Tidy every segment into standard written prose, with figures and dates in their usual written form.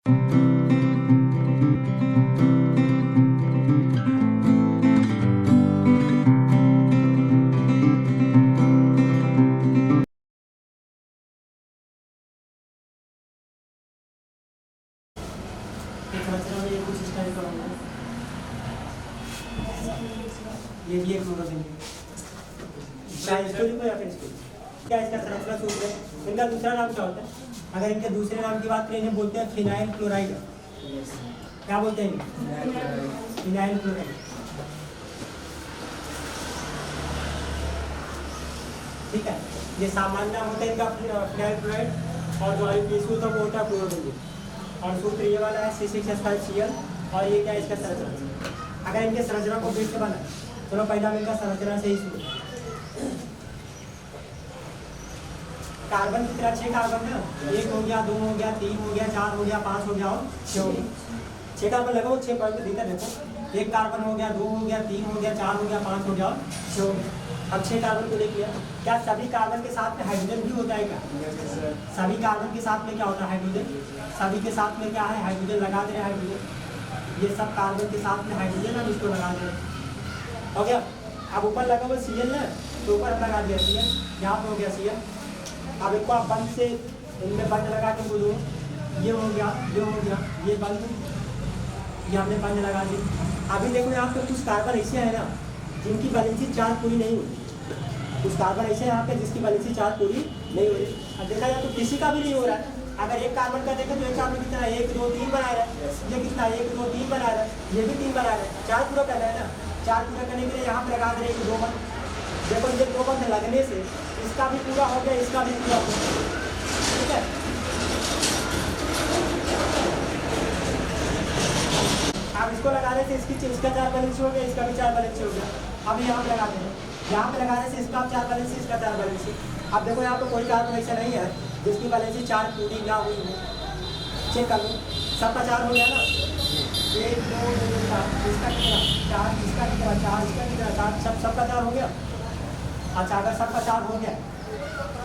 ये भी एक क्लोरोफिल स्टोरी को या फिर स्टोरी क्या इसका संरचना सूत्र है। इनका दूसरा नाम क्या होता है? अगर इनके दूसरे नाम की बात करें इन्हें बोलते हैं फिनाइल क्लोराइड। क्या बोलते हैं? Phenyl chloride. ठीक है, ये सामान्य नाम होता है इनका फिनाइल क्लोराइड और जो आईपीएसयू होता है वो होता है क्लोरोफिल। और सूत्र ये वाला है C6H5Cl। और ये क्या है इसका संरचना। अगर इनके संरचना को फिर से बना चलो पहला इनका संरचना से ही शुरू। कार्बन कितना? 6 कार्बन है। 1 हो गया, 2 हो गया, 3 हो गया, 4 हो गया, 5 हो गया और 6 हो गया। 6 कार्बन लगाओ, 6 पॉइंट भीतर देखो। 1 कार्बन हो गया, 2 हो गया, 3 हो गया, 4 हो गया, 5 हो गया और 6 हो गया। अब 6 कार्बन को देख लिया। क्या सभी कार्बन के साथ में हाइड्रोजन भी होता है क्या? सभी कार्बन के साथ में क्या होता है? हाइड्रोजन। सभी के साथ में क्या है? हाइड्रोजन। लगा दे रहे हाइड्रोजन। ये सब कार्बन के साथ में हाइड्रोजन हम इसको लगा दे रहे हैं। हो गया। अब ऊपर लगा हुआ Cl है तो ऊपर हम लगा दिया Cl। यहाँ पे हो गया Cl। अब इसको आप बंद से इनमें बंद लगा के बोलो ये हो गया, ये हो गया, ये बंद, ये हमने बंद लगा दी। अभी देखो यहाँ पे कुछ कार्बन ऐसे है ना जिनकी वैलेंसी चार्ज पूरी नहीं हुई। कुछ कार्बन ऐसे यहाँ पे जिसकी वैलेंसी चार्ज पूरी नहीं हो रही। अब देखा जाए तो किसी का भी नहीं हो रहा है। अगर एक कार्बन का देखें तो एक कार्बन कितना है? 1 2 3 बना रहा है। ये कितना? 1 2 3 बना रहा है। ये भी 3 बना रहा है। चार्ज पूरा करना है ना। चार्ज पूरा करने के लिए यहाँ पे लगा दे रहे हैं 2 बंद। देखो ये 2 बंद लगने से इसका भी पूरा हो गया, इसका भी पूरा हो गया। ठीक है, अब इसको लगाने से इसका चार्ज बैलेंस हो गया, इसका भी चार्ज बैलेंस हो गया। अब यहाँ पे लगा दे रहे हैं। यहाँ पे लगाने से इसका चार्ज बैलेंस, इसका चार्ज बैलेंस। अब देखो यहाँ पे कोई कार्बन ऐसा नहीं है जिसकी वैलेंसी चार्ज पूरी ना हुई हो। चेक कर लो, सबका चार्ज हो गया ना। 1 2 3 4, इसका कितना चार्ज, इसका कितना चार्ज, इसका कितना चार्ज, सबका चार्ज हो गया। अच्छा, अगर सबका चार्ज हो गया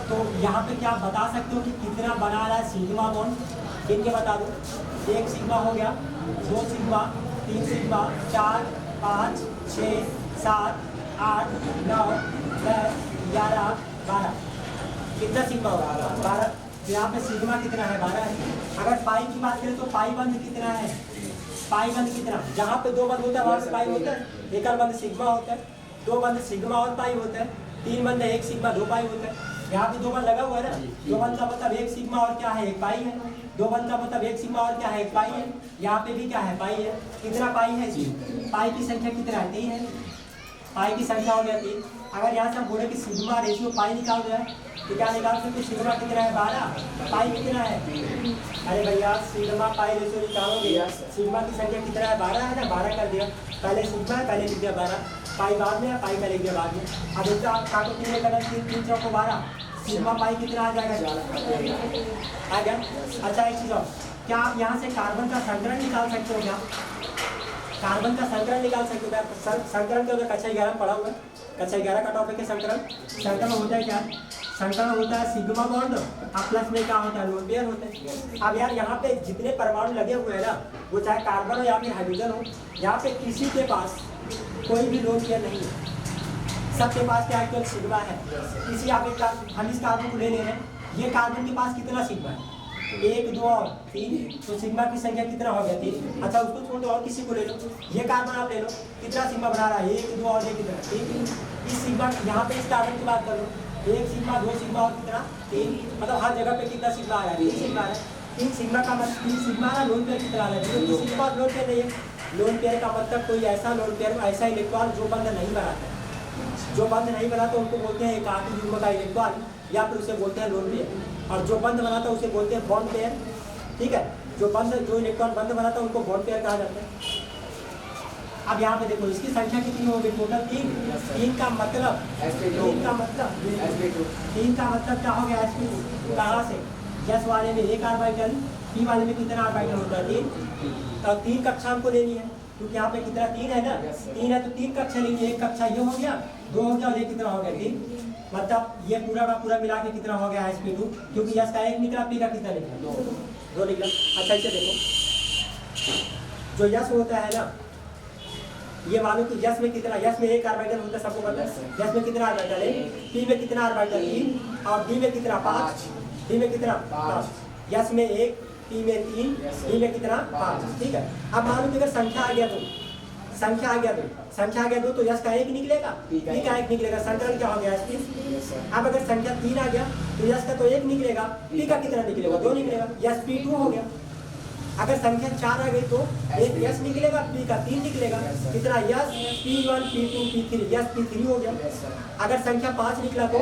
तो यहाँ पे क्या बता सकते हो कि कितना बना रहा है सिग्मा बॉन्ड? इनके बता दो। 1 सिग्मा हो गया, 2 सिग्मा, 3 सिग्मा, 4 5 6 7 8 9 10 11 12। कितना सिग्मा होगा? 12। तो यहाँ पे सिग्मा कितना है? 12 है। अगर पाई की बात करें तो पाई बंद कितना है? पाई बंद कितना? जहाँ पे 2 बंद होता है वहाँ पे पाई होता है। एक बंद सिग्मा होता है, 2 बंद सिग्मा और पाई होता है, 3 बंद 1 सिग्मा 2 पाई होता है। यहाँ पे 2 बंद लगा हुआ है ना। 2 बंद का मतलब 1 सिग्मा और क्या है? 1 पाई है। 2 बंद का मतलब 1 सिग्मा और क्या है? 1 पाई है। यहाँ पे भी क्या है? पाई है। कितना पाई है? पाई की संख्या कितना है? 3 है। पाई की संख्या हो गया 3। अगर यहाँ से हम बोले कि सिग्मा रेशियो पाई निकाल रहे हैं तो क्या निकाल सकते? सिग्मा कितना है? 12। पाई कितना है? अरे भैया सिग्मा पाई रेशियो निकालोगे, सिग्मा की संख्या कितना है? 12 है ना। 12 कर दिया। पहले सिग्मा है, पहले लिख दिया 12। पाई बाद में है, पाई का लिख दिया बाद में। अब इसका आप काटो 3 कलर 3 चौको 12। सिग्मा पाई कितना आ जाएगा? आ गया। अच्छा एक चीज़ और, क्या आप यहाँ से कार्बन का संकरण निकाल सकते हो? क्या कार्बन का संकरण निकाल सकते हो? क्या संकरण के उधर कक्षा 11 पढ़ा हुआ है। कक्षा 11 का टॉपिक है संकरण। संकरण होता है क्या? संकरण होता है सिग्मा बॉन्ड और प्लस में क्या होता है? लोन पेयर होता है। अब यार यहाँ पे जितने परमाणु लगे हुए हैं ना, वो चाहे कार्बन हो या फिर हाइड्रोजन हो, यहाँ पे किसी के पास कोई भी लोन पेयर नहीं है। सबके पास क्या है? सिग्मा है। इसी आप हम इस कार्बन को ले रहे हैं। ये कार्बन के पास कितना सिग्मा है? 1 2 और 3। तो सिग्मा की संख्या कितना हो गया? 3। अच्छा उसको छोड़ दो और किसी को ले लो। ये कार्बन आप ले लो, कितना सिग्मा बना रहा है? 1 2 और 1 कितना? 3। इस सिग्मा यहाँ पे इस कार्बन की बात कर लो, 1 सिग्मा 2 सिग्मा और कितना? 3। मतलब हर जगह पे कितना सिग्मा आ रहा है? 3 सिग्मा है। 3 सिग्मा का मतलब 3 सिग्मा ना। लोन पेयर कितना आ रहा है? किसी के पास लोन पेयर नहीं है। लोन पेयर का मतलब कोई ऐसा लोन पेयर, ऐसा इलेक्ट्रॉन जो बंद नहीं बनाता है। जो बंद नहीं बनाता उनको बोलते हैं एकाकी युग्म का इलेक्ट्रॉन, या फिर उसे बोलते हैं लोन पेयर। और जो बंद बनाता है उसे बोलते हैं बॉन्ड पेयर। ठीक है, जो इलेक्ट्रॉन बंद बनाता है उनको बॉन्ड पेयर कहा जाता है। अब यहाँ पे देखो इसकी संख्या कितनी हो गई? टोटल 3। 3 का मतलब 3 का मतलब क्या हो गया? sp2। कहाँ से? S वाले में 1 ऑर्बिटल, P वाले में कितना ऑर्बिटल होता है? 3। तो 3 कक्षा हमको लेनी है क्योंकि यहाँ पे कितना? 3 है ना। 3 है तो 3 कक्षा लेंगे। 1 कक्षा ये हो गया, 2 हो गया और ये कितना हो गया? 3। मतलब ये पूरा का पूरा मिला के कितना हो गया? sp2। क्योंकि S का 1 निकला, P का कितना निकला? 2। 2 निकला। अच्छा इसे देखो, जो यश होता है ना, ये मालूम कि यश में कितना, यश में 1 ऑर्बिटल होता है, सबको पता है। यश में कितना ऑर्बिटल है, पी में कितना ऑर्बिटल 3 और डी में कितना 5, डी में कितना 5, यश में 1, पी में 3, डी में कितना 5। ठीक है, अब मालूम कि अगर संख्या आ गया तो संख्या आ गया दो तो यश का 1 निकलेगा, पी का 1 निकलेगा, संकलन क्या हो गया SP। अब अगर संख्या 3 आ गया तो यश का तो 1 निकलेगा, पी का कितना निकलेगा 2 निकलेगा, यश P2 हो गया। अगर संख्या 4 आ गई तो एक यश निकलेगा, पी का 3 निकलेगा, कितना यश P1 P2 P3, यश P3 हो गया। अगर संख्या 5 निकला तो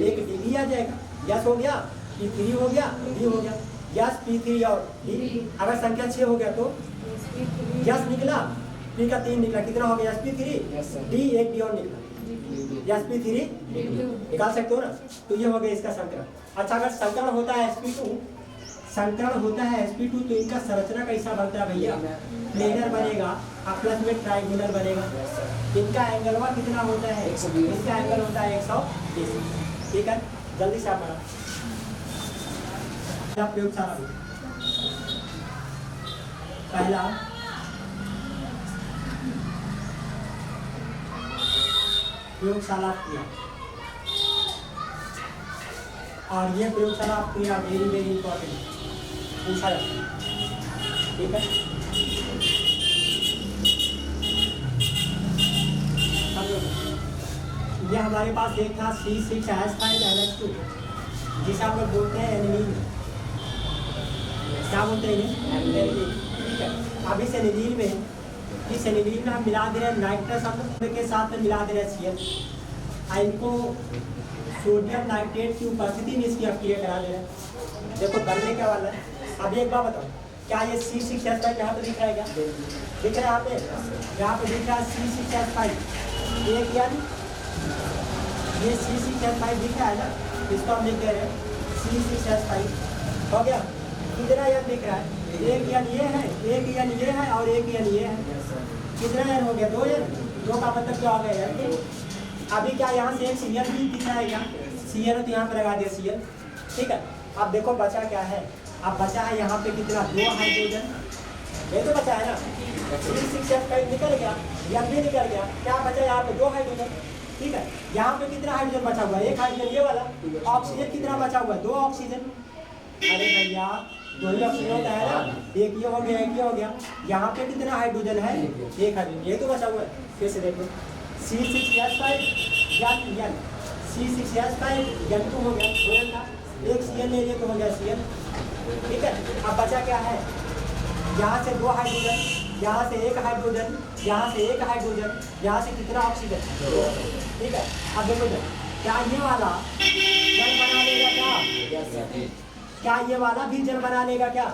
एक डी आ जाएगा, यश हो गया, P3 हो गया, डी हो गया, यश P3 और डी। अगर संख्या 6 हो गया तो यश निकला, पी का 3 निकला, कितना हो गया SP3, डी एक डी और निकला, SP3 निकाल सकते हो ना। तो ये हो गया इसका संकरण। अच्छा अगर संकरण होता है SP2 तो इनका संरचना कैसा बनता है भैया, प्लेनर बनेगा और प्लस में ट्राइंगुलर बनेगा। इनका एंगलवा कितना होता है, इनका एंगल होता है 120। ठीक है, जल्दी से आप प्रयोगशाला पहला प्रयोगशाला क्रिया, और ये प्रयोगशाला क्रिया वेरी वेरी इंपॉर्टेंट पूछा जाता है। ठीक है, ये हमारे पास एक था C6H5NH2 जिसे आप लोग बोलते हैं एनिलीन। क्या बोलते हैं एनिलीन। ठीक है, अब इस एनिलीन में हम मिला दे रहे हैं नाइट्रस अम्ल के साथ में मिला दे रहे हैं Cl। इनको सोडियम नाइट्रेट की उपस्थिति में इसकी अपक्रिया करा दे रहे हैं। देखो बनने क्या वाला है। अब एक बात बताओ, क्या ये C6H5 यहाँ पे दिख रहा है, क्या दिख रहा है यहाँ पे दिख रहा है C6H5 एक यानी ये C6H5 दिख रहा है ना, इसको हम लिख दे रहे हैं C6H5 हो गया। कितना यन दिख रहा है, एक यन ये है, एक यन ये है और एक यन ये है। कितना यन हो गया, 2 यन। 2 का मतलब क्या हो गया यार। अभी क्या यहाँ से एक Cl भी दिख रहा है, क्या Cl तो यहाँ पे लगा दिया Cl। ठीक है, अब देखो बचा क्या है, अब बचा है यहाँ पे कितना 2 हाइड्रोजन, ये तो बचा है ना। C6H5 निकल गया, यन भी निकल गया, क्या बचा यहाँ पे 2 हाइड्रोजन। ठीक है, यहाँ पे कितना हाइड्रोजन बचा हुआ है, 1 हाइड्रोजन ये वाला। ऑक्सीजन कितना बचा हुआ है, 2 ऑक्सीजन। अरे भैया 2 ही ऑक्सीजन होता है ना, एक ये हो गया, एक ये हो गया। यहाँ पे कितना हाइड्रोजन है, 1 हाइड्रोजन, ये तो बचा हुआ है। फिर से देखो C6H5 यन C6H5 N2 हो गया, 2 यन था, एक Cl ले लिए तो हो गया Cl। ठीक है, अब बचा क्या है, यहाँ से 2 हाइड्रोजन, यहाँ से 1 हाइड्रोजन, यहाँ से 1 हाइड्रोजन, यहाँ से कितना ऑक्सीजन। ठीक है, अब देखो क्या ये वाला जल बना लेगा, क्या ये वाला भी जल बना लेगा, क्या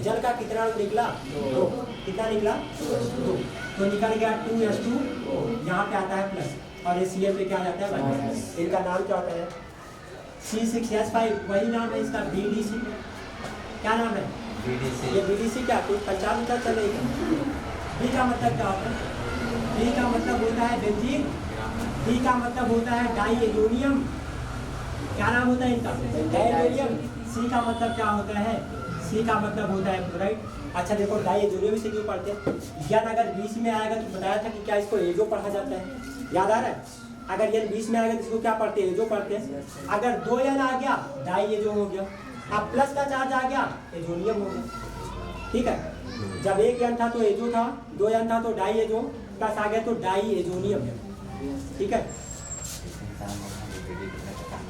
जल का कितना निकला 2, कितना निकला 2, तो निकल गया 2H2, यहाँ पे आता है प्लस और ये Cl पे क्या जाता है माइनस। इनका नाम क्या होता है C6H5, वही नाम है इसका BDC। क्या नाम है BDC। ये BDC क्या कुछ 50 चलेगा। B का मतलब क्या होता है, B का मतलब होता है बेंजीन, D का मतलब होता है डाई एजोनियम। क्या नाम होता है इनका, डाई एजोनियम। C का मतलब क्या होता है, C का मतलब होता है क्लोराइड। अच्छा देखो डाई एजोनियम से क्यों पढ़ते हैं, यन अगर 20 में आएगा तो बताया था कि क्या इसको एजो पढ़ा जाता है, याद आ रहा है। अगर यन 20 में आएगा तो इसको क्या पढ़ते हैं, एजो पढ़ते हैं। अगर 2 यन आ गया डाई एजो हो गया, अब प्लस का चार्ज आ गया एजोनियम हो गया। ठीक है, जब 1 यन था तो एजो था, 2 यन था तो डाई एजो, प्लस आ गया तो डाई एजोनियम है। ठीक है,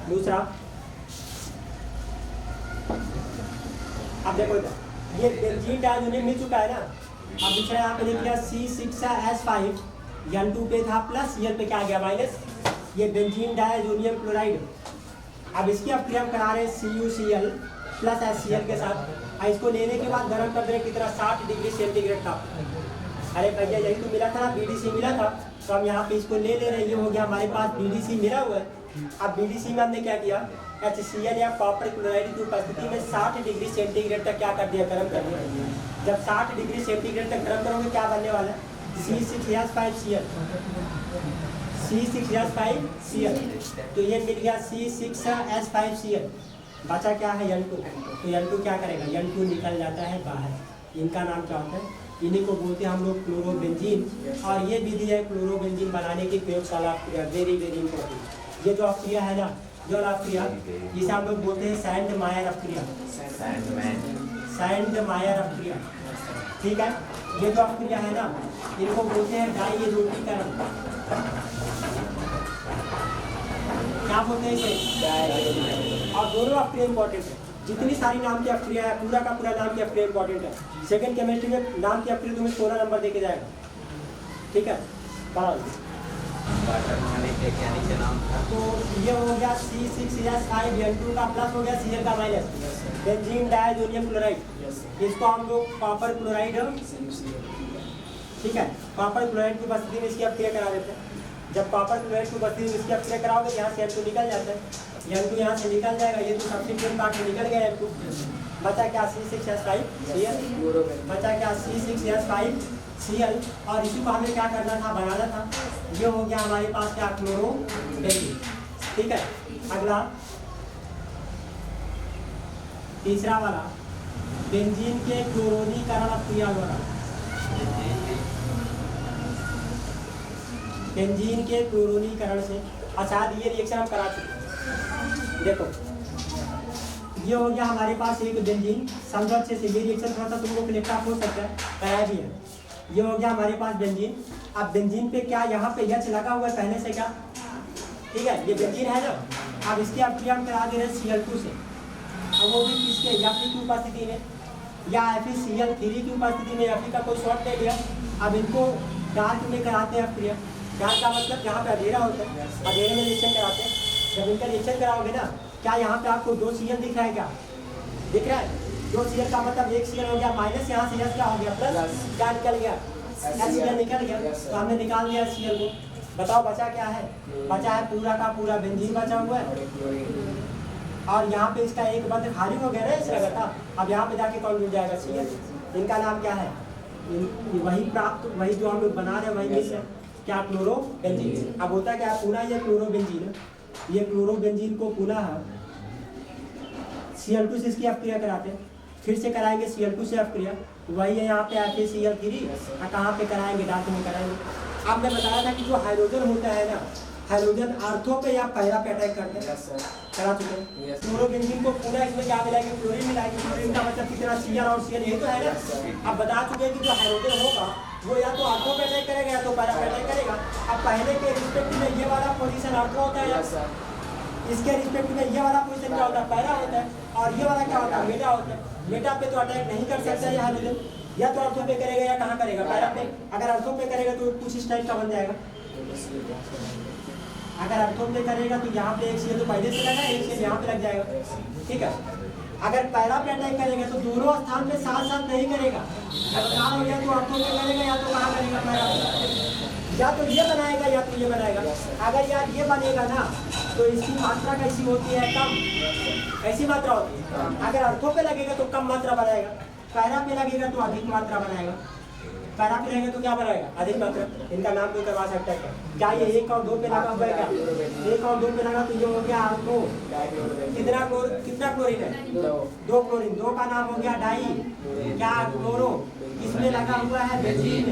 दूसरा अब देखो ये बेंजीन डायजोनियम मिल चुका है ना। अब दूसरा यहाँ पे देख लिया C6H5 N2 पे था प्लस, Cl पे क्या आ गया माइनस, ये बेंजीन डायजोनियम क्लोराइड। अब इसकी अब क्रिया करा रहे CuCl प्लस HCl के साथ। इसको लेने के बाद गर्म कर दे कितना 60 डिग्री सेंटीग्रेड था। अरे भैया यही तो मिला था ना, BDC मिला था, तो हम यहाँ पे इसको ले रहे हैं। ये हो गया हमारे पास BDC मिला हुआ है। अब BDC में हमने क्या किया, HCl या कॉपर क्लोराइड की उपस्थिति में 60 डिग्री सेंटीग्रेड तक क्या कर दिया, गर्म कर दिया। जब 60 डिग्री सेंटीग्रेड तक गर्म करोगे क्या बनने वाला है, C6H5Cl, C6H5Cl। तो ये मिल गया C6H5Cl। बचा क्या है N2, तो N2 क्या करेगा, N2 निकल जाता है बाहर। इनका नाम क्या होता है, इन्हीं को बोलते हैं हम लोग क्लोरोबेंजीन। और ये विधि है क्लोरोबेंजीन बनाने की प्रयोगशाला क्रिया, वेरी वेरी इंपॉर्टेंट। ये जो अक्रिया है ना, जो अक्रिया, जिसे हम लोग बोलते हैं सैंड मायर अक्रिया, सैंड मायर अक्रिया, ठीक है। ये जो अक्रिया है ना, इनको बोलते हैं डाइएरोटीकरण। क्या बोलते हैं इसे, और दोनों अक्रिया इंपॉर्टेंट है। जितनी सारी नाम की अक्रिया है, पूरा का पूरा नाम की अक्रिया इंपॉर्टेंट है। सेकंड केमिस्ट्री में नाम की अक्रिया तुम्हें 16 नंबर देके जाएगा, ठीक है। तो ये हो गया C6H5N2 का प्लस हो गया Cl का माइनस, बेंजीन डायजोनियम क्लोराइड। इसको हम लोग कॉपर क्लोराइड, ठीक है, कॉपर क्लोराइड की उपस्थिति में इसकी अक्रिया करा देते हैं। जब कॉपर क्लोराइड की उपस्थिति में इसकी अक्रिया कराओगे, यहाँ से N2 निकल जाता है, N2 यहाँ से निकल जाएगा। ये तो सब्स्टिट्यूएंट पार्ट में निकल गया N2। बचा क्या C6H5Cl, बचा क्या C6H5Cl। और इसी को हमें क्या करना था, बनाना था। ये हो गया हमारे पास क्या, क्लोरोबेंजीन, ठीक है। अगला तीसरा वाला, बेंजीन के क्लोरोनीकरण अक्रिया द्वारा, बेंजीन के क्लोरोनीकरण से। अच्छा, ये रिएक्शन हम करा चुके हैं। देखो ये हो गया हमारे पास एक बेंजीन, समझो अच्छे से। ये रिएक्शन थोड़ा सा तुम लोग क्लिक हो सकता है, कराया भी है। ये हो गया हमारे पास बेंजीन। अब बेंजीन पे क्या यहाँ पे H लगा हुआ है पहले से, क्या, ठीक है, ये बेंजीन है ना। अब इसकी अक्रिया हम करा दे रहे हैं Cl2 से, अब वो भी किसके, Fe की उपस्थिति में, या FeCl3 की उपस्थिति में। Fe का कोई शॉर्ट ले लिया। अब इनको डार्क में कराते हैं अक्रिया। डार्क का मतलब जहाँ पे अंधेरा होता है, अंधेरे में रिएक्शन कराते हैं। जब इनका रिएक्शन कराओगे ना, क्या यहाँ पे आपको 2 Cl दिख रहा है, क्या दिख रहा है? 2 Cl का मतलब 1 Cl हो गया माइनस, यहाँ से H क्या हो गया प्लस, क्या निकल गया, HCl निकल गया। तो हमने निकाल दिया Cl को। बताओ बचा क्या है, बचा है पूरा का पूरा बेंजीन बचा हुआ है। और यहाँ पे इसका एक बंद खाली हो गया ना इस जगह था। अब यहाँ पे जाके कौन मिल जाएगा, Cl। इनका नाम क्या है, वही प्राप्त, वही जो हम लोग बना रहे हैं वही मिस है, क्या, क्लोरोबेंजीन। अब होता क्या, पुनः ये क्लोरोबेंजीन, ये क्लोरोबेंजीन को पुनः Cl2 से इसकी अक्रिया कराते हैं। फिर से कराएंगे Cl2 से अक्रिया, वही है यहाँ पे FeCl3। कहाँ पे कराएंगे, डार्क में कराएंगे। अब मैं बताया था कि जो हाइड्रोजन होता है ना, हाइड्रोजन आर्थो पे या पैरा पे अटैक करते हैं, करा चुके हैं। क्लोरोबेंजीन को पुनः इसमें क्या मिलाएंगे, क्लोरीन मिलाएंगे। क्लोरीन का मतलब कितना, Cl और Cl, यही तो है ना। अब बता चुके हैं कि जो हाइड्रोजन होगा वो या तो आर्थो पे अटैक करेगा या तो पैरा पे अटैक करेगा। अब पहले के रिस्पेक्ट में ये वाला पोजीशन आर्थो होता है, इसके रिस्पेक्ट में ये वाला पोजीशन क्या होता है, पैरा होता है। और ये वाला क्या होता है, मेटा होता है। मेटा पे तो अटैक नहीं कर सकता है हाइड्रोजन, या तो अर्थों पे करेगा या कहाँ करेगा, पैरा पे। अगर अर्थों पे करेगा तो कुछ इस टाइप का बन जाएगा। अगर अर्थों पे करेगा तो यहाँ पे एक Cl तो पहले से लगा, एक Cl यहाँ पे लग जाएगा, ठीक है। अगर पैरा पे अटैक करेगा तो दोनों स्थान पे साथ साथ नहीं करेगा। हो गया तो अर्थों पे करेगा या तो कहाँ करेगा, पैरा पे। या तो ये बनाएगा या तो ये बनाएगा। अगर यार ये बनेगा ना तो इसकी मात्रा कैसी होती है, कम, कैसी मात्रा होती है। अगर अर्थों पे लगेगा तो कम मात्रा बनाएगा, पैरा पे लगेगा तो अधिक मात्रा बनाएगा। पैरा पे रहेगा तो क्या बनाएगा, अधिक मात्रा। इनका नाम कोई करवा सकता है क्या, ये 1 और 2 पे लगा हुआ है, क्या 1 और 2 पे लगा तो ये हो गया आर्थो। कितना क्लोरीन है, 2 क्लोरीन। 2 का नाम हो गया डाई, क्या, क्लोरो। इसमें लगा हुआ है बेंजीन,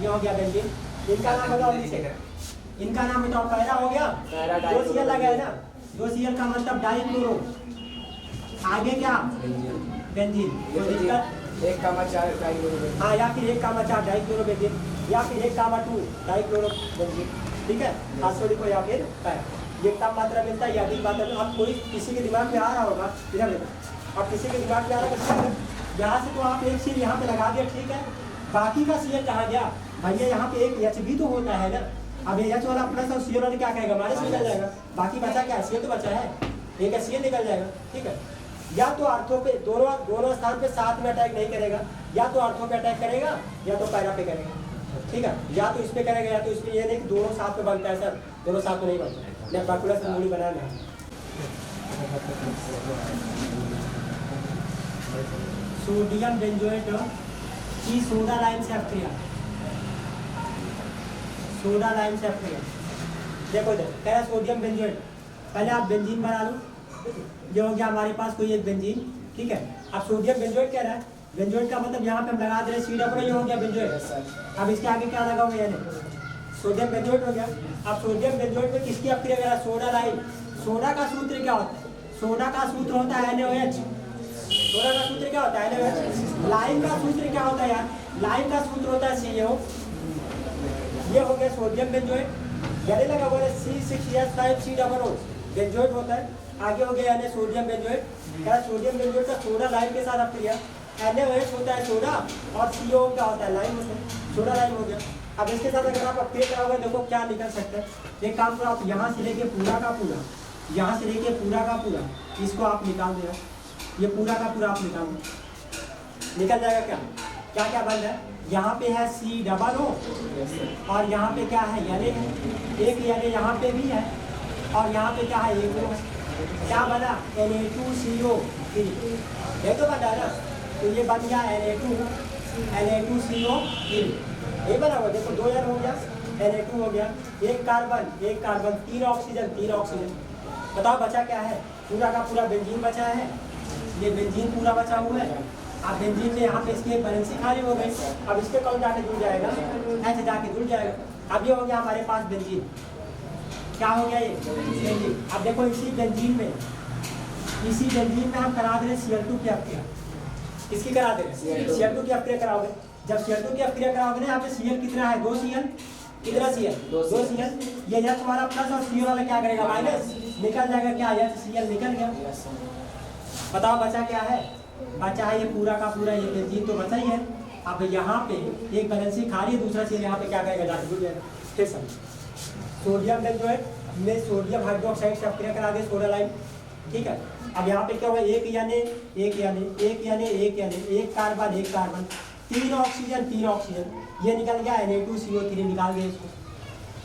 ये हो गया बेंजीन। इनका नाम बताओ, इनका नाम बताओ, पैरा हो गया, 2 Cl लगा है ना, 2 Cl का मतलब डाई क्लोरो। आगे क्या, बेंजीन। 1,4 डाइक्लोरोबेंजीन, हाँ, या फिर 1,4 डाइक्लोरोबेंजीन, या फिर 1,2 डाइक्लोरोबेंजीन, ठीक है। फास्फोरिक को या फिर ये कम मात्रा मिलता है या अधिक मात्रा में। अब कोई किसी के दिमाग में आ रहा होगा, इधर देखो, अब किसी के दिमाग में आ रहा है यहाँ से तो आप एक Cl यहाँ पे लगा दिया, ठीक है। बाकी का Cl कहाँ गया भैया, यहाँ पे एक H भी तो होता है ना। अब ये H वाला प्लस और Cl वाला क्या कहेगा, माइनस निकल जाएगा। बाकी बचा क्या, Cl तो बचा है, एक Cl निकल जाएगा, ठीक है। या तो अर्थों पे दोनों स्थान पे साथ में अटैक नहीं करेगा, या तो अर्थों पे अटैक करेगा या तो पैरा पे करेगा, ठीक है। या तो इस पे करेगा या तो इस पे। ये नहीं दोनों साथ में बनता है सर, दोनों साथ में नहीं बनता। मैं बाकुलर से मूली बनाना है। सोडियम बेंजोएट की सोडा लाइम से अक्रिया, सोडा लाइम से अक्रिया। देखो इधर कह रहा सोडियम बेंजोएट, पहले आप बेंजीन बना लो, ये हो गया हमारे पास कोई एक बेंजीन, ठीक है। अब सोडियम बेंजोएट कह रहा है, बेंजोएट का मतलब यहाँ पे हम लगा दे रहे सी डबल, ये हो गया बेंजोएट। अब इसके आगे क्या लगा हुआ है, सोडियम बेंजोएट हो गया। अब सोडियम बेंजोएट में किसकी अपक्रिया करा, सोडा लाइम। सोडा का सूत्र क्या होता है, सोडा का सूत्र होता है NaOH। सोडा का सूत्र क्या होता है, NaOH। लाइम का सूत्र क्या होता है यार, लाइम का सूत्र होता है CO। ये हो गया सोडियम बेंजोएट, गले लगा हुआ है C6H5COO, बेंजोएट होता है। आगे हो गया Na सोडियम बेंजोएट, क्या सोडियम बेंजोएट का सोडा लाइम के साथ अपक्रिया, NaOH होता है सोडा और CO क्या होता है, लाइम होता है, सोडा लाइम हो गया। अब इसके साथ अगर आप अपक्रिया कराओगे देखो क्या निकल सकता है। एक काम करो आप यहाँ से लेके पूरा का पूरा, यहाँ से लेके पूरा का पूरा इसको आप निकाल दो, ये पूरा का पूरा आप निकाल दो, निकल जाएगा क्या क्या क्या बन रहा है। यहाँ पे है C डबल और यहाँ पे क्या है Na है, एक Na यहाँ पे भी है और यहाँ पे क्या है, एक O। क्या बना, Na2CO3, ये तो बन रहा है ना, तो ये बन गया Na2CO3, ये बना हुआ देखो, 2 हो गया, Na2 हो गया, एक कार्बन 3 ऑक्सीजन। बताओ बचा क्या है, पूरा का पूरा बेंजीन बचा है, ये बेंजीन पूरा बचा हुआ है। अब बेंजीन में यहाँ पे इसकी वैलेंसी खाली हो गई, अब इसके कौन जाके जुड़ जाएगा, ऐसे जाके जुड़ जाएगा। अब ये हो गया हमारे पास बेंजीन, क्या हो गया ये बेंजीन। अब देखो इसी बेंजीन में हम करा दे रहे Cl2 की अपक्रिया, किसकी करा दे रहे, Cl2 की अपक्रिया कराओगे। जब Cl2 की अपक्रिया कराओगे ना, यहाँ पे Cl कितना है, 2 Cl, कितना Cl, 2 Cl, ये या तुम्हारा प्लस और Cl वाला क्या करेगा, माइनस, निकल जाएगा क्या, या Cl निकल गया। बताओ बचा क्या है, बचा है ये पूरा का पूरा, ये बेंजीन तो बचा ही है। अब यहाँ पे एक वैलेंसी खाली है, दूसरा Cl यहाँ पे क्या करेगा, जाके जुड़ जाएगा। फिर समझ, सोडियम बेंजोएट में सोडियम हाइड्रोक्साइड से अपक्रिया करा दे, सोडा लाइम, ठीक है। अब यहाँ पे क्या हुआ, एक कार्बन 3 ऑक्सीजन, ये निकल गया Na2CO3, निकाल गया इसको।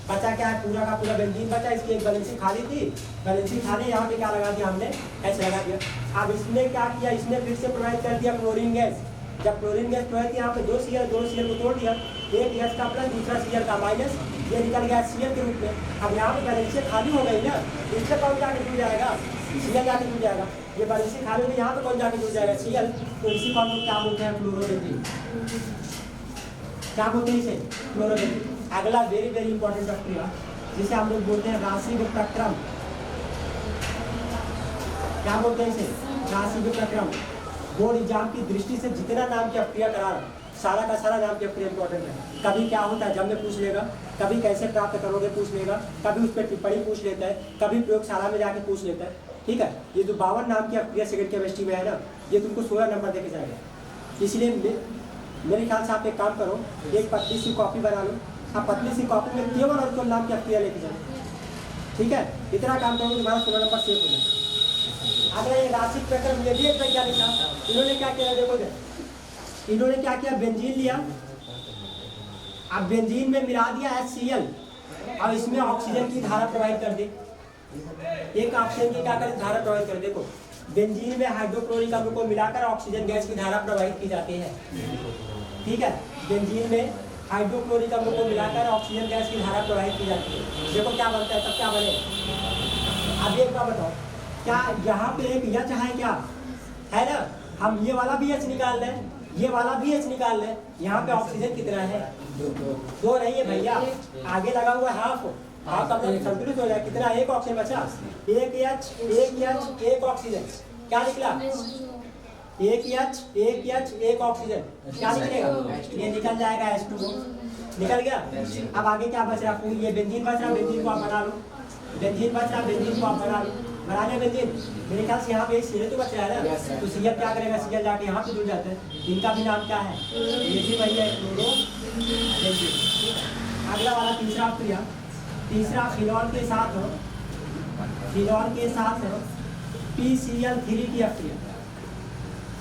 बचा क्या है, पूरा का पूरा बेंजीन बचा, इसकी एक वैलेंसी खाली थी, वैलेंसी खाली, यहाँ पे क्या लगा दिया हमने, ऐसे लगा दिया। अब इसने क्या किया, इसने फिर से प्रोवाइड कर दिया क्लोरीन गैस। जब क्लोरीन गैस प्रोवाइड किया, यहाँ पे 2 Cl को तोड़ दिया, एक H का प्लस, दूसरा Cl का माइनस, ये निकल गया Cl के रूप में। अब यहाँ पे वैलेंसी खाली हो गई ना, इससे कौन जाके जुड़ जाएगा, Cl जाके जुड़ जाएगा। ये वैलेंसी खाली होगी, यहाँ पे कौन जाके जुड़ जाएगा, Cl। तो इसी को हम लोग क्या बोलते हैं, फ्लोरोबेंजीन। क्या बोलते हैं इसे, फ्लोरोबेंजीन। अगला वेरी इंपॉर्टेंट प्रक्रिया जिसे हम लोग बोलते हैं राशिक प्रक्रम, क्या बोलते हैं इसे, राशिक प्रक्रम। बोर्ड एग्जाम की दृष्टि से जितना नाम की अपक्रिया करा, सारा का सारा नाम की अपक्रिया इंपॉर्टेंट है। कभी क्या होता है जब में पूछ लेगा, कभी कैसे प्राप्त करोगे पूछ लेगा, कभी उस पर टिप्पणी पूछ लेता है, कभी प्रयोगशाला में जाके पूछ लेता है, ठीक है। ये जो 52 नाम की अपक्रिया सेकंड केमिस्ट्री में है ना, ये तुमको 16 नंबर देके जाएगा। इसलिए मेरे ख्याल से आप एक काम करो, एक पतली सी कॉपी बना लो, आप पतली सी कॉपी में केवल और केवल नाम की अपक्रिया लेके जाओ, ठीक है। इतना काम करोगे तुम्हारा 16 नंबर सेव हो जाएगा। अगर ये राशिक प्रक्रम, ये भी एक वैज्ञानिक था, इन्होंने क्या किया देखोगे, इन्होंने क्या किया, बेंजीन लिया, अब बेंजीन में मिला दिया HCl, अब इसमें ऑक्सीजन की धारा प्रोवाइड कर दी, एक ऑक्सीजन की क्या कर धारा प्रोवाइड कर। देखो बेंजीन में हाइड्रोक्लोरिक अम्ल को मिलाकर ऑक्सीजन गैस की धारा प्रवाहित की जाती है, ठीक है। बेंजीन में हाइड्रोक्लोरिक अम्ल को मिलाकर ऑक्सीजन गैस की धारा प्रवाहित की जाती है। देखो क्या बनता है, तब क्या बने। अब एक बात बताओ, क्या यहाँ पे एक H है क्या, है ना, हम ये वाला भी H निकाल लें, ये वाला भी H निकाल लें, यहाँ पे ऑक्सीजन कितना है, 2 नहीं है भैया, आगे लगा हुआ है हाफ अपना संतुलित हो जाए, कितना, 1 ऑक्सीजन बचा, 1 H 1 ऑक्सीजन, क्या निकला, 1 H 1 ऑक्सीजन, क्या निकलेगा, ये निकल जाएगा H2O, निकल गया। अब आगे क्या बच रहा, ये बेंजीन बच रहा, बेंजीन को आप बना लो, बेंजीन बच रहा, बेंजीन को आप बना लो, बना लिया बेंजीन। मेरे ख्याल से यहाँ पे Cl तो बच रहा है ना, तो Cl क्या करेगा, Cl जाके यहाँ पे जुड़ जाते हैं, इनका भी नाम क्या है, ये भी वही है, क्लोरोबेंजीन। अगला वाला तीसरा अपक्रिया, तीसरा फिनॉल के साथ PCl3 की अपक्रिया,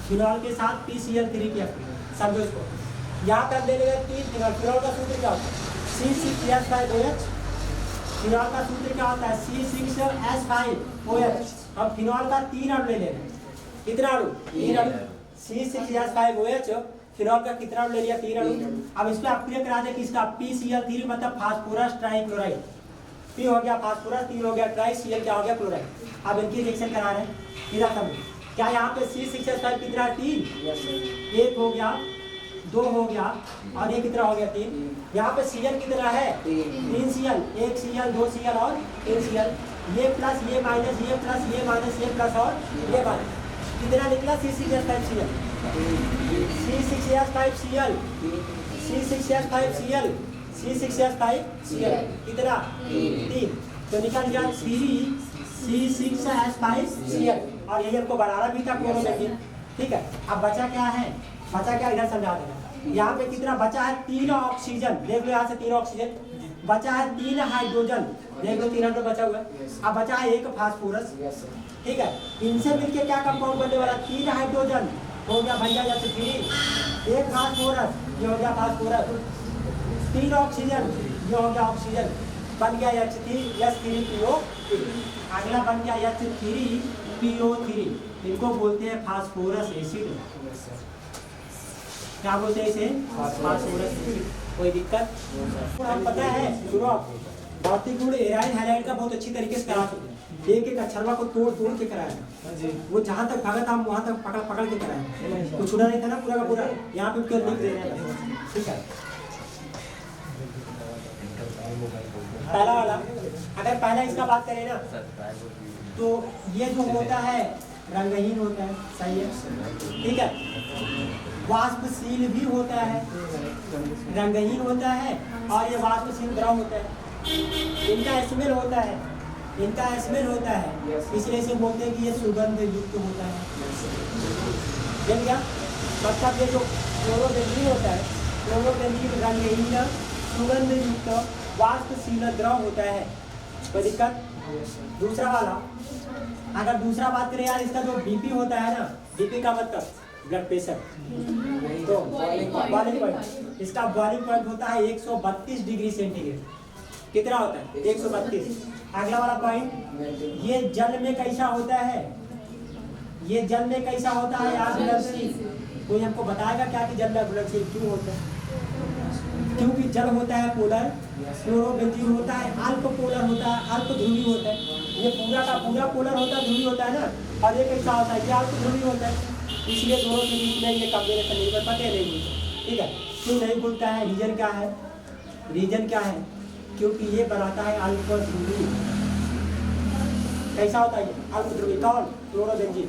फिनॉल के साथ PCl3 की अपक्रिया, समझो इसको। यहाँ कर देने का 3 फिनॉल, फिनॉल का सूत्र क्या होता है, C6H5OH, फिनॉल का सूत्र क्या होता है, C6H5OH। अब फिनॉल का 3 अणु ले लेना, कितना अणु, 3 अणु, C6H5OH, फिनॉल का कितना अणु ले लिया, 3 अणु। अब इस पे अपक्रिया करा दे किसका, PCl3 मतलब फास्फोरस ट्राइक्लोराइड, P हो गया फास्फोरस, 3 हो गया ट्राई, Cl क्या हो गया क्लोराइड। अब इनकी रिएक्शन करा रहे हैं, इधर समझो क्या यहाँ पे C6H5 कितना है 3, यस सर। 1 हो गया, 2 हो गया और ये कितना हो गया 3। यहाँ पे Cl कितना है 3 Cl, 1 Cl 2 Cl और 3 Cl, ये प्लस ये माइनस ये प्लस ये माइनस ये प्लस और ये माइनस, कितना निकला C6H5Cl, C6H5Cl, C6H5Cl, C6H5Cl कितना 3, तो निकल गया 3 C6H5Cl और यही हमको बनाना भी था क्लोरोबेंजीन। ठीक है, अब बचा क्या है, बचा क्या इधर समझा देना। यहाँ पे कितना बचा है 3 ऑक्सीजन, देख लो यहाँ से 3 ऑक्सीजन, बचा है 3 हाइड्रोजन, देख लो 3 हाइड्रोजन बचा हुआ है। अब बचा है 1 फास्फोरस। ठीक है, इनसे मिलके क्या कंपाउंड बनने वाला 3 हाइड्रोजन हो गया भैया जैसे 3, 1 फास्फोरस ये हो गया फास्फोरस, 3 ऑक्सीजन ये हो गया ऑक्सीजन, बन गया H3SO3। अगला बन गया H3PO3, इनको बोलते हैं फास्फोरस एसिड। क्या बोलते हैं इसे, फास्फोरस एसिड। कोई दिक्कत हम पता है, सुनो आप भौतिक गुण एराइल हैलाइड का बहुत अच्छी तरीके से करा चुके हैं, एक एक अक्षरवा को तोड़ तोड़ के कराया, वो जहाँ तक भागा था हम वहाँ तक पकड़ पकड़ के कराया, तो छुड़ा नहीं था ना पूरा का पूरा, यहाँ पे क्यों लिख दे रहे हैं। ठीक है, पहला वाला अगर पहला इसका बात करें ना तो ये जो होता है रंगहीन होता है, सही है। ठीक है, वाष्पशील भी होता है, रंगहीन होता है और ये वाष्पशील द्रव होता है। इनका स्मेल होता है, इनका स्मेल होता है, इसलिए इसे बोलते हैं कि ये सुगंध युक्त होता है। देख क्या मतलब, ये जो क्लोरोबेंजीन होता है, क्लोरोबेंजीन रंगहीन सुगंध युक्त वाष्पशील द्रव होता है। कोई दिक्कत। दूसरा वाला अगर दूसरा बात करें यार, इसका जो बीपी होता है ना, बीपी का मतलब ब्लड प्रेशर, तो बॉइलिंग पॉइंट, इसका बॉइलिंग पॉइंट होता है 132 डिग्री सेंटीग्रेड। कितना होता है 132। अगला वाला पॉइंट, ये जल में कैसा होता है, ये जल में कैसा होता है यार घुलनशील। कोई हमको बताएगा क्या कि जल में घुलनशील क्यों होता है? क्योंकि जल होता है पोलर, क्लोरोबेंजीन होता है अल्प पोलर होता है, अल्प ध्रुवी होता है। ये पूरा का पूरा पोलर होता है, ध्रुवी होता है ना, और ये कैसा होता है, ये अल्प ध्रुवी होता है। इसलिए दोनों के बीच में ये कॉम्बिनेशन नहीं पर पते नहीं घुलता। ठीक है, क्यों नहीं घुलता है, रीजन क्या है, रीजन क्या है, क्योंकि ये बनाता है अल्प ध्रुवी। कैसा होता है ये अल्प ध्रुवी, कौन, क्लोरोबेंजीन।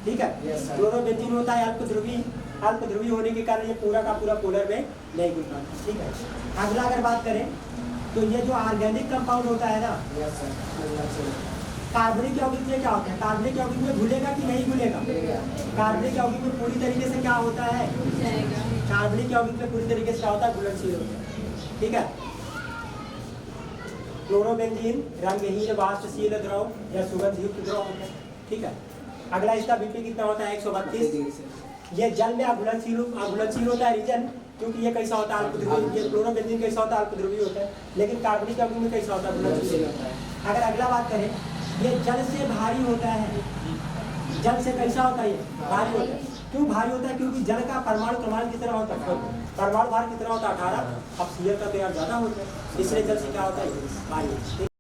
ठीक है, क्लोरोबेंजीन होता है अल्प ध्रुवी, अल्प ध्रुवी होने के कारण ये पूरा का पूरा पोलर में नहीं घुल पाता। ठीक है, अगला अगर बात करें तो ये जो ऑर्गेनिक कंपाउंड होता है ना, कार्बनिक यौगिक में क्या होता है, कार्बनिक यौगिक में घुलेगा कि नहीं घुलेगा, कार्बनिक यौगिक में पूरी तरीके से क्या होता है, कार्बनिक यौगिक में पूरी तरीके से क्या होता है, घुलनशील होता है। ठीक है, क्लोरोबेंजीन रंगहीन वाष्पशील द्रव या सुगंध युक्त द्रव होता है। ठीक है, अगला इसका बीपी कितना होता है 132। ये जल में अघुलनशील होता है, रीजन क्योंकि ये कैसा होता है अल्पध्रुवी, ये क्लोरोबेंजीन कैसा होता है अल्पध्रुवी होता है, लेकिन कार्बनिक यौगिक में कैसा होता है घुलनशील होता है। अगर अगला बात करें, ये जल से भारी होता है, जल से कैसा होता है, ये भारी होता है। क्यों भारी होता है, क्योंकि जल का परमाणु क्रमांक कितना होता है, परमाणु भार कितना होता है 18, अब Cl का तो यार ज्यादा होता है, इसलिए जल से क्या होता है भारी।